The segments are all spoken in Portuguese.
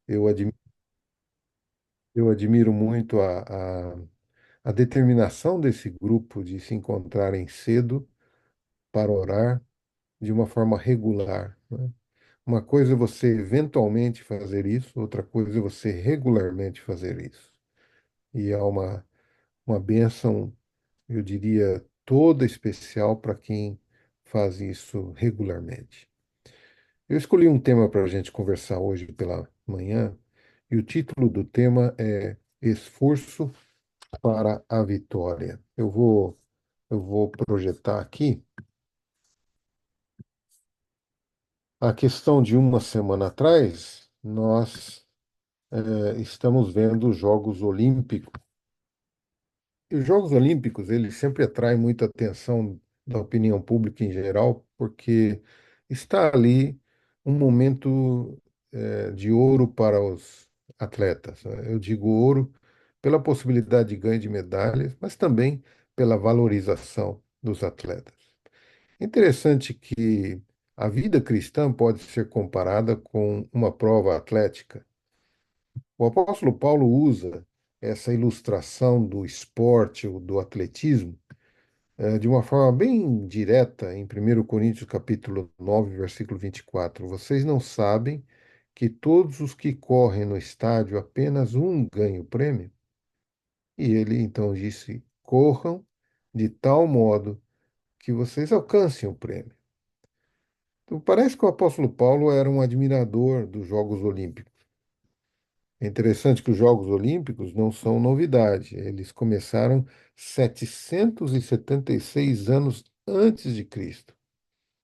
Eu admiro, eu admiro muito a determinação desse grupo de se encontrarem cedo para orar de uma forma regular, né? Uma coisa é você eventualmente fazer isso, outra coisa é você regularmente fazer isso. E é uma bênção, eu diria, toda especial para quem faz isso regularmente. Eu escolhi um tema para a gente conversar hoje pela manhã, e o título do tema é Esforço para a Vitória. Eu vou projetar aqui a questão de uma semana atrás, nós estamos vendo os Jogos Olímpicos. E os Jogos Olímpicos, eles sempre atraem muita atenção da opinião pública em geral, porque está ali um momento de ouro para os atletas, né? Eu digo ouro pela possibilidade de ganho de medalhas, mas também pela valorização dos atletas. Interessante que a vida cristã pode ser comparada com uma prova atlética. O apóstolo Paulo usa essa ilustração do esporte, ou do atletismo, de uma forma bem direta em 1 Coríntios capítulo 9, versículo 24. Vocês não sabem que todos os que correm no estádio, apenas um ganha o prêmio? E ele então disse: corram de tal modo que vocês alcancem o prêmio. Então, parece que o apóstolo Paulo era um admirador dos Jogos Olímpicos. É interessante que os Jogos Olímpicos não são novidade. Eles começaram 776 anos antes de Cristo.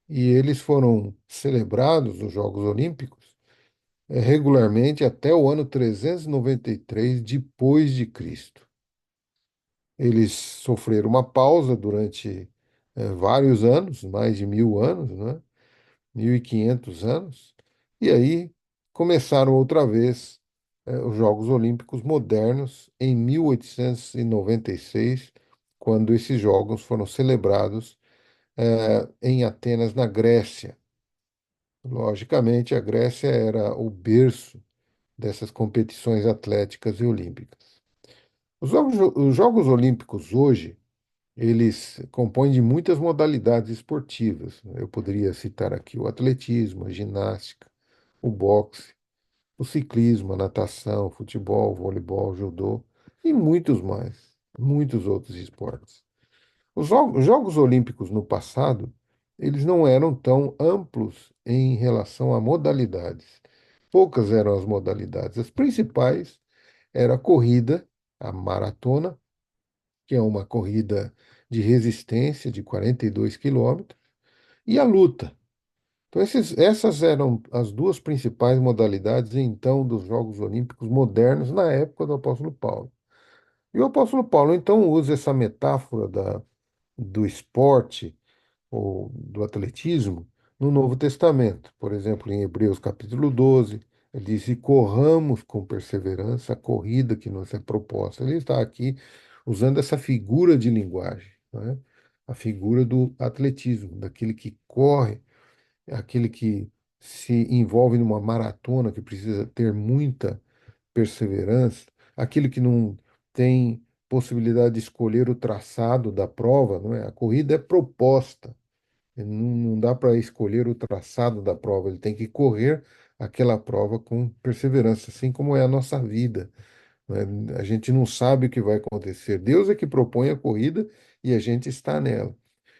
E eles foram celebrados, os Jogos Olímpicos, regularmente até o ano 393 depois de Cristo. Eles sofreram uma pausa durante vários anos, mais de 1000 anos, né? 1500 anos, e aí começaram outra vez os Jogos Olímpicos modernos em 1896, quando esses Jogos foram celebrados em Atenas, na Grécia. Logicamente, a Grécia era o berço dessas competições atléticas e olímpicas. Os Jogos Olímpicos hoje, eles compõem de muitas modalidades esportivas. Eu poderia citar aqui o atletismo, a ginástica, o boxe, o ciclismo, a natação, o futebol, o voleibol, o judô e muitos mais, muitos outros esportes. Os Jogos Olímpicos no passado, eles não eram tão amplos em relação a modalidades. Poucas eram as modalidades. As principais era a corrida, a maratona, que é uma corrida de resistência de 42 quilômetros, e a luta. Então, essas eram as duas principais modalidades, então, dos Jogos Olímpicos modernos na época do apóstolo Paulo. E o apóstolo Paulo, então, usa essa metáfora do esporte ou do atletismo no Novo Testamento. Por exemplo, em Hebreus capítulo 12, ele diz: e corramos com perseverança a corrida que nos é proposta. Ele está aqui usando essa figura de linguagem, né? A figura do atletismo, daquele que corre, aquele que se envolve numa maratona que precisa ter muita perseverança, aquele que não tem possibilidade de escolher o traçado da prova, não é? A corrida é proposta. Não dá para escolher o traçado da prova, ele tem que correr aquela prova com perseverança, assim como é a nossa vida, né? A gente não sabe o que vai acontecer. Deus é que propõe a corrida e a gente está nela.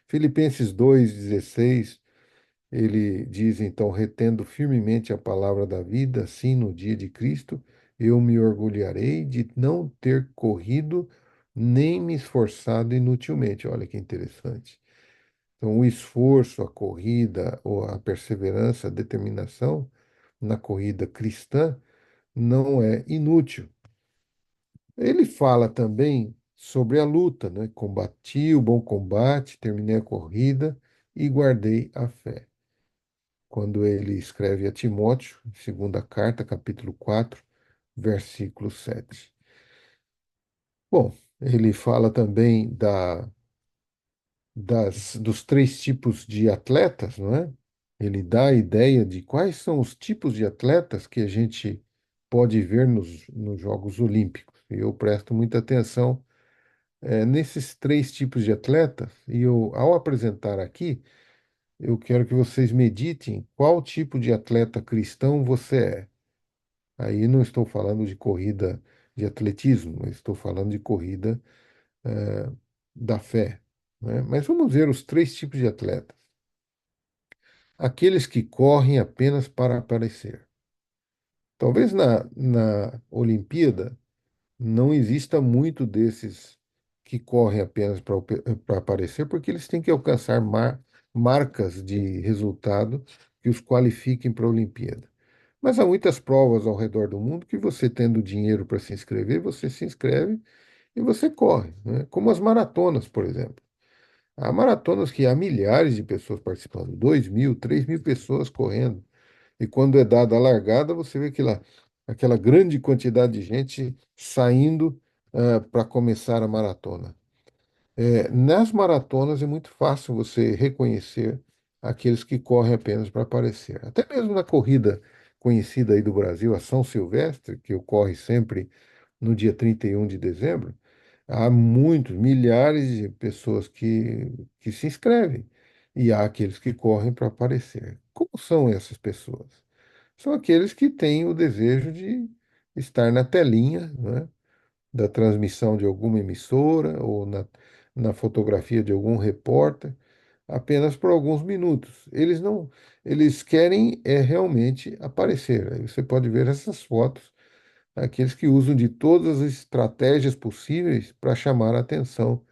Filipenses 2,16, ele diz então: retendo firmemente a palavra da vida, assim no dia de Cristo, eu me orgulharei de não ter corrido nem me esforçado inutilmente. Olha que interessante. Então, o esforço, a corrida, ou a perseverança, a determinação na corrida cristã não é inútil. Ele fala também sobre a luta, né? Combati o bom combate, terminei a corrida e guardei a fé. Quando ele escreve a Timóteo, segunda carta, capítulo 4, versículo 7. Bom, ele fala também dos três tipos de atletas, não é? Ele dá a ideia de quais são os tipos de atletas que a gente pode ver nos Jogos Olímpicos. E eu presto muita atenção nesses três tipos de atletas. E eu, ao apresentar aqui, eu quero que vocês meditem qual tipo de atleta cristão você é. Aí não estou falando de corrida de atletismo, eu estou falando de corrida eh, da fé, né? Mas vamos ver os três tipos de atletas. Aqueles que correm apenas para aparecer. Talvez na Olimpíada não exista muito desses que correm apenas para aparecer, porque eles têm que alcançar marcas de resultado que os qualifiquem para a Olimpíada. Mas há muitas provas ao redor do mundo que você tendo dinheiro para se inscrever, você se inscreve e você corre, né? Como as maratonas, por exemplo. Há maratonas que há milhares de pessoas participando, 2.000, 3.000 pessoas correndo. E quando é dada a largada, você vê aquela grande quantidade de gente saindo para começar a maratona. Nas maratonas é muito fácil você reconhecer aqueles que correm apenas para aparecer. Até mesmo na corrida conhecida aí do Brasil, a São Silvestre, que ocorre sempre no dia 31 de dezembro, há muitos, milhares de pessoas que se inscrevem. E há aqueles que correm para aparecer. Como são essas pessoas? São aqueles que têm o desejo de estar na telinha, né, da transmissão de alguma emissora ou na fotografia de algum repórter, apenas por alguns minutos. Eles querem realmente aparecer. Aí você pode ver essas fotos, aqueles que usam de todas as estratégias possíveis para chamar a atenção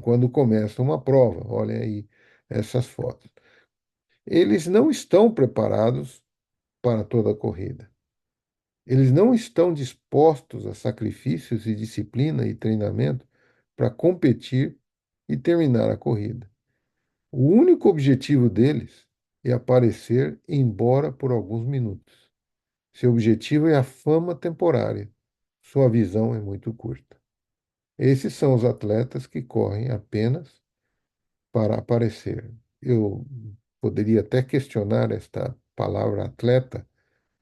quando começa uma prova. Olhem aí essas fotos. Eles não estão preparados para toda a corrida. Eles não estão dispostos a sacrifícios e disciplina e treinamento para competir e terminar a corrida. O único objetivo deles é aparecer, embora por alguns minutos. Seu objetivo é a fama temporária. Sua visão é muito curta. Esses são os atletas que correm apenas para aparecer. Eu poderia até questionar esta palavra atleta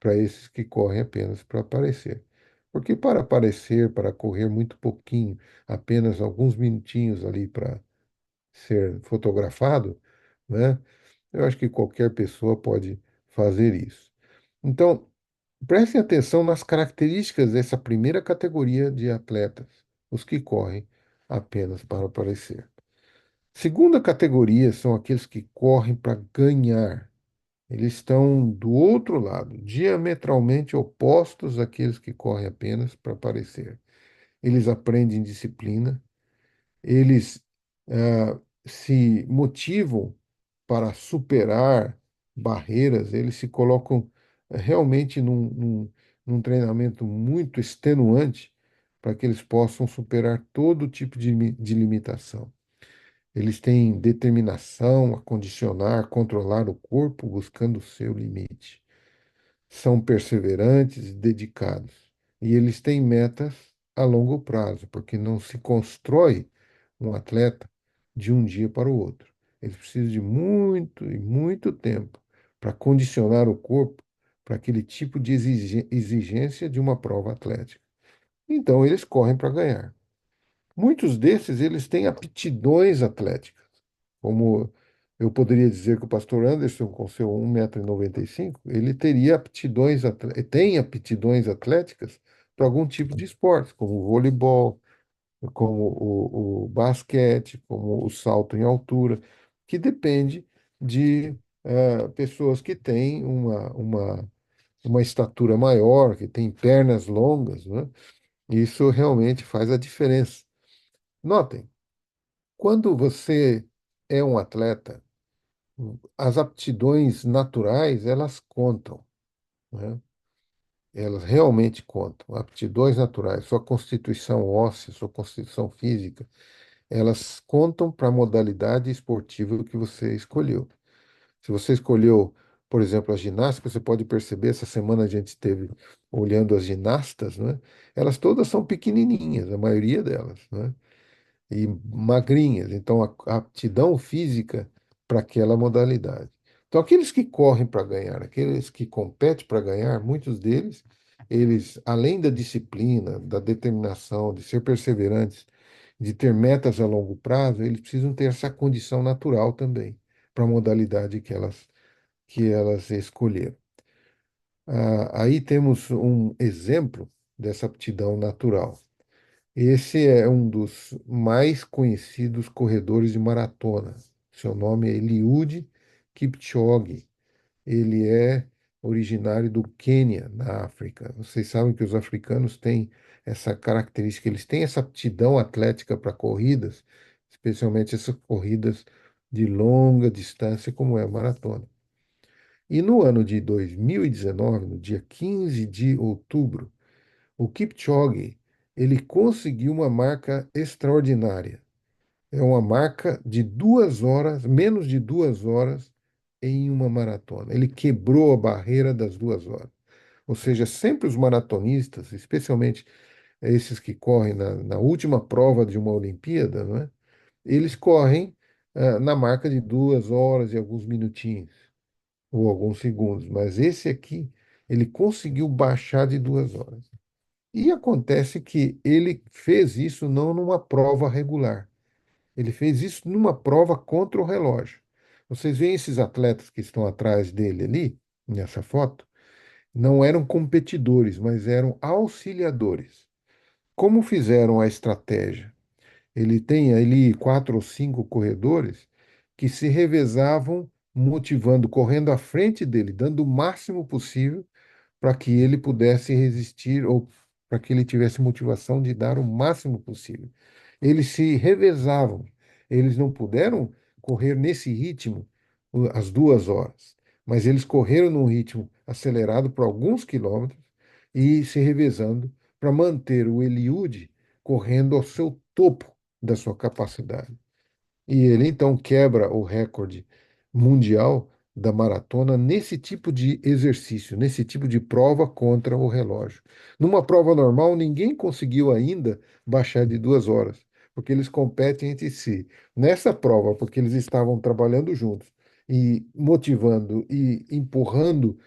para esses que correm apenas para aparecer. Porque para aparecer, para correr muito pouquinho, apenas alguns minutinhos ali para ser fotografado, né? Eu acho que qualquer pessoa pode fazer isso. Então, prestem atenção nas características dessa primeira categoria de atletas, os que correm apenas para aparecer. Segunda categoria são aqueles que correm para ganhar. Eles estão do outro lado, diametralmente opostos àqueles que correm apenas para aparecer. Eles aprendem disciplina, eles se motivam para superar barreiras, eles se colocam realmente num treinamento muito extenuante para que eles possam superar todo tipo de limitação. Eles têm determinação a condicionar, controlar o corpo buscando o seu limite. São perseverantes e dedicados. E eles têm metas a longo prazo, porque não se constrói um atleta de um dia para o outro. Eles precisam de muito e muito tempo para condicionar o corpo para aquele tipo de exigência de uma prova atlética. Então, eles correm para ganhar. Muitos desses, eles têm aptidões atléticas, como eu poderia dizer que o pastor Anderson, com seu 1,95 m, ele teria tem aptidões atléticas para algum tipo de esporte, como o voleibol, como o basquete, como o salto em altura, que depende de pessoas que têm uma estatura maior, que têm pernas longas, né? Isso realmente faz a diferença. Notem, quando você é um atleta, as aptidões naturais, elas contam, né? Elas realmente contam. Aptidões naturais, sua constituição óssea, sua constituição física, elas contam para a modalidade esportiva que você escolheu. Se você escolheu, por exemplo, a ginástica, você pode perceber, essa semana a gente esteve olhando as ginastas, né? Elas todas são pequenininhas, a maioria delas, né? E magrinhas, então a aptidão física para aquela modalidade. Então, aqueles que correm para ganhar, aqueles que competem para ganhar, muitos deles, eles, além da disciplina, da determinação, de ser perseverantes, de ter metas a longo prazo, eles precisam ter essa condição natural também para a modalidade que elas escolheram. Aí temos um exemplo dessa aptidão natural. Esse é um dos mais conhecidos corredores de maratona. Seu nome é Eliud Kipchoge. Ele é originário do Quênia, na África. Vocês sabem que os africanos têm essa característica, eles têm essa aptidão atlética para corridas, especialmente essas corridas de longa distância, como é a maratona. E no ano de 2019, no dia 15 de outubro, o Kipchoge, ele conseguiu uma marca extraordinária. É uma marca de 2 horas, menos de 2 horas em uma maratona. Ele quebrou a barreira das 2 horas. Ou seja, sempre os maratonistas, especialmente esses que correm na última prova de uma Olimpíada, não é? Eles correm na marca de 2 horas e alguns minutinhos, ou alguns segundos. Mas esse aqui, ele conseguiu baixar de 2 horas. E acontece que ele fez isso não numa prova regular. Ele fez isso numa prova contra o relógio. Vocês veem esses atletas que estão atrás dele ali, nessa foto, não eram competidores, mas eram auxiliadores. Como fizeram a estratégia? Ele tem ali 4 ou 5 corredores que se revezavam motivando, correndo à frente dele, dando o máximo possível para que ele pudesse resistir ou para que ele tivesse motivação de dar o máximo possível. Eles se revezavam, eles não puderam correr nesse ritmo as 2 horas, mas eles correram num ritmo acelerado por alguns quilômetros e se revezando para manter o Eliud correndo ao seu topo da sua capacidade. E ele então quebra o recorde mundial da maratona nesse tipo de exercício, nesse tipo de prova contra o relógio. Numa prova normal, ninguém conseguiu ainda baixar de 2 horas, porque eles competem entre si. Nessa prova, porque eles estavam trabalhando juntos e motivando e empurrando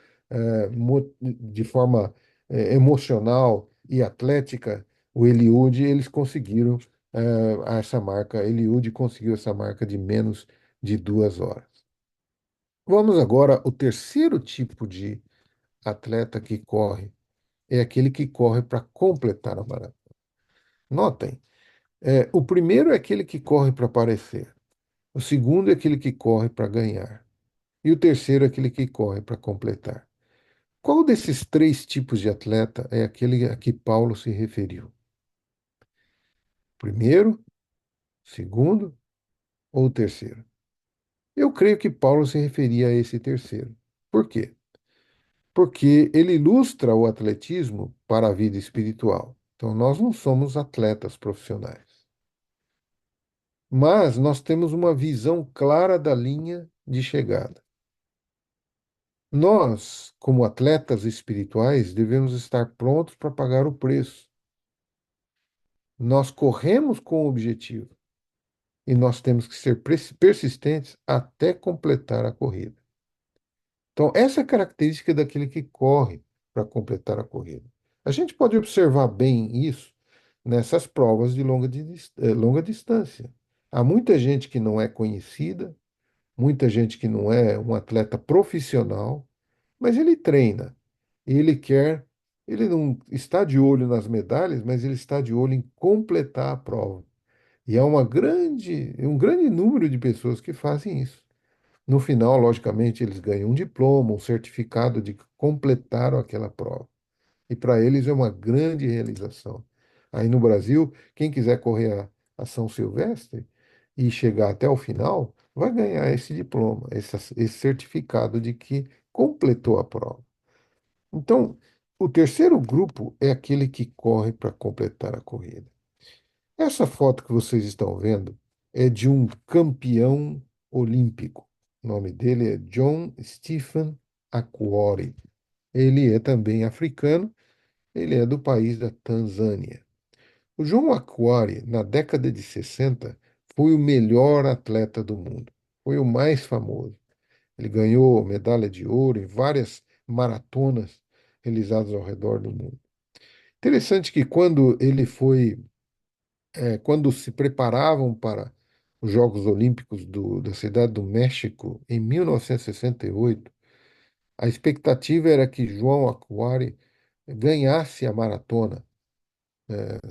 de forma emocional e atlética o Eliud, eles conseguiram essa marca, Eliud conseguiu essa marca de menos de 2 horas. Vamos agora, o terceiro tipo de atleta que corre é aquele que corre para completar a maratona. Notem, o primeiro é aquele que corre para aparecer, o segundo é aquele que corre para ganhar, e o terceiro é aquele que corre para completar. Qual desses três tipos de atleta é aquele a que Paulo se referiu? Primeiro, segundo ou terceiro? Eu creio que Paulo se referia a esse terceiro. Por quê? Porque ele ilustra o atletismo para a vida espiritual. Então, nós não somos atletas profissionais, mas nós temos uma visão clara da linha de chegada. Nós, como atletas espirituais, devemos estar prontos para pagar o preço. Nós corremos com o objetivo e nós temos que ser persistentes até completar a corrida. Então, essa é a característica daquele que corre para completar a corrida. A gente pode observar bem isso nessas provas de longa distância. Há muita gente que não é conhecida, muita gente que não é um atleta profissional, mas ele treina. Ele quer, ele não está de olho nas medalhas, mas ele está de olho em completar a prova. E há um grande número de pessoas que fazem isso. No final, logicamente, eles ganham um diploma, um certificado de que completaram aquela prova. E para eles é uma grande realização. Aí no Brasil, quem quiser correr a São Silvestre e chegar até o final, vai ganhar esse diploma, esse certificado de que completou a prova. Então, o terceiro grupo é aquele que corre para completar a corrida. Essa foto que vocês estão vendo é de um campeão olímpico. O nome dele é John Stephen Akwori. Ele é também africano, ele é do país da Tanzânia. O John Akwori, na década de 60, foi o melhor atleta do mundo. Foi o mais famoso. Ele ganhou medalha de ouro em várias maratonas realizados ao redor do mundo. Interessante que quando se preparavam para os Jogos Olímpicos da Cidade do México, em 1968, a expectativa era que João Acuari ganhasse a maratona,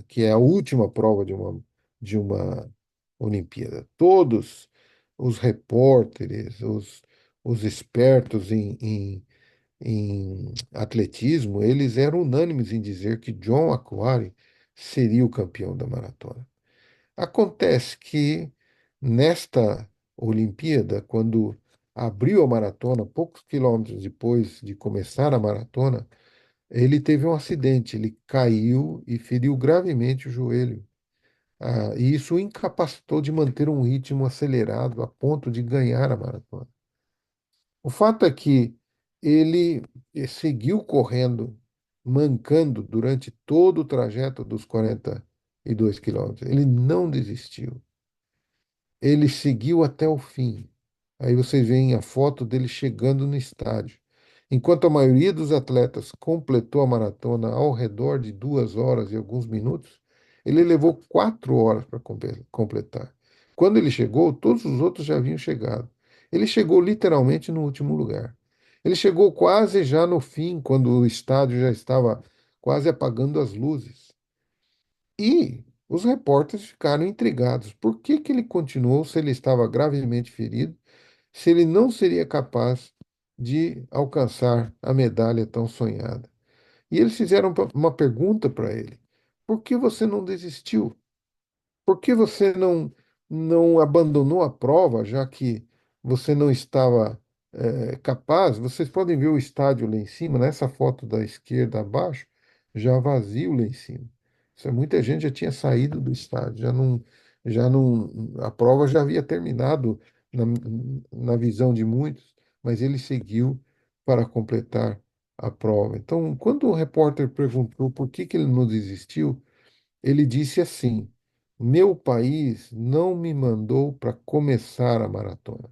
que é a última prova de uma Olimpíada. Todos os repórteres, os espertos em atletismo, eles eram unânimes em dizer que John Acuari seria o campeão da maratona. Acontece que nesta Olimpíada, quando abriu a maratona, poucos quilômetros depois de começar a maratona, ele teve um acidente, ele caiu e feriu gravemente o joelho. E isso o incapacitou de manter um ritmo acelerado a ponto de ganhar a maratona. O fato é que ele seguiu correndo, mancando durante todo o trajeto dos 42 quilômetros. Ele não desistiu. Ele seguiu até o fim. Aí vocês veem a foto dele chegando no estádio. Enquanto a maioria dos atletas completou a maratona ao redor de 2 horas e alguns minutos, ele levou 4 horas para completar. Quando ele chegou, todos os outros já haviam chegado. Ele chegou literalmente no último lugar. Ele chegou quase já no fim, quando o estádio já estava quase apagando as luzes. E os repórteres ficaram intrigados. Por que que ele continuou se ele estava gravemente ferido, se ele não seria capaz de alcançar a medalha tão sonhada? E eles fizeram uma pergunta para ele: por que você não desistiu? Por que você não abandonou a prova, já que você não estava capaz? Vocês podem ver o estádio lá em cima, nessa foto da esquerda abaixo, já vazio lá em cima. Muita gente já tinha saído do estádio, a prova já havia terminado na, na visão de muitos, mas ele seguiu para completar a prova. Então, quando o repórter perguntou por que que ele não desistiu, ele disse assim: meu país não me mandou para começar a maratona,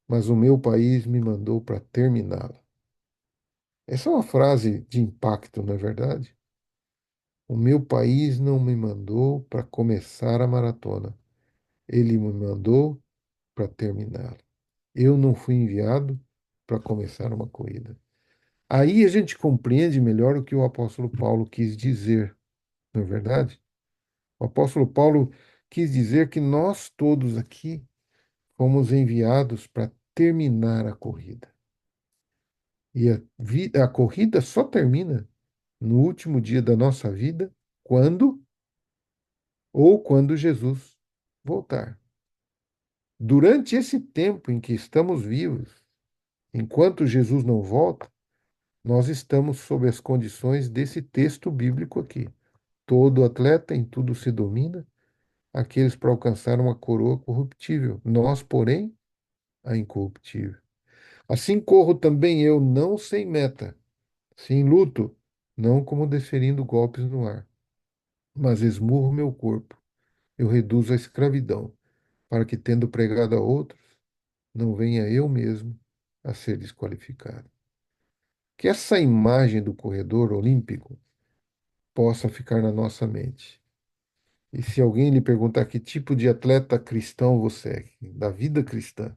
mas o meu país me mandou para terminá-la. Essa é uma frase de impacto, não é verdade? O meu país não me mandou para começar a maratona, ele me mandou para terminá-la. Eu não fui enviado para começar uma corrida. Aí a gente compreende melhor o que o apóstolo Paulo quis dizer, não é verdade? O apóstolo Paulo quis dizer que nós todos aqui fomos enviados para terminar a corrida. E a corrida só termina no último dia da nossa vida, quando quando Jesus voltar. Durante esse tempo em que estamos vivos, enquanto Jesus não volta, nós estamos sob as condições desse texto bíblico aqui. Todo atleta em tudo se domina, aqueles para alcançar uma coroa corruptível. Nós, porém, a incorruptível. Assim corro também eu, não sem meta, sim luto, não como desferindo golpes no ar, mas esmurro meu corpo, eu reduzo a escravidão, para que, tendo pregado a outros, não venha eu mesmo a ser desqualificado. Que essa imagem do corredor olímpico possa ficar na nossa mente. E se alguém lhe perguntar que tipo de atleta cristão você é, da vida cristã,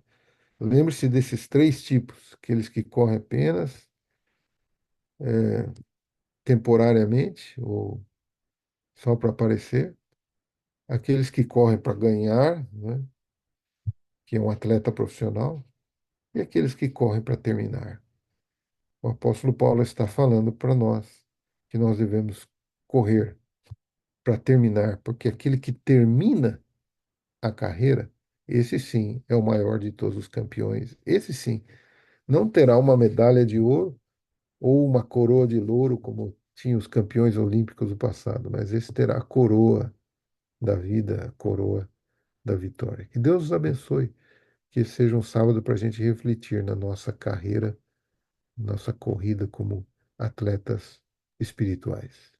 lembre-se desses três tipos: aqueles que correm apenas temporariamente ou só para aparecer, aqueles que correm para ganhar, né, que é um atleta profissional, e aqueles que correm para terminar. O apóstolo Paulo está falando para nós que nós devemos correr para terminar, porque aquele que termina a carreira, esse sim é o maior de todos os campeões. Esse sim não terá uma medalha de ouro ou uma coroa de louro, como tinham os campeões olímpicos do passado, mas esse terá a coroa da vida, a coroa da vitória. Que Deus os abençoe, que esse seja um sábado para a gente refletir na nossa carreira, nossa corrida como atletas espirituais.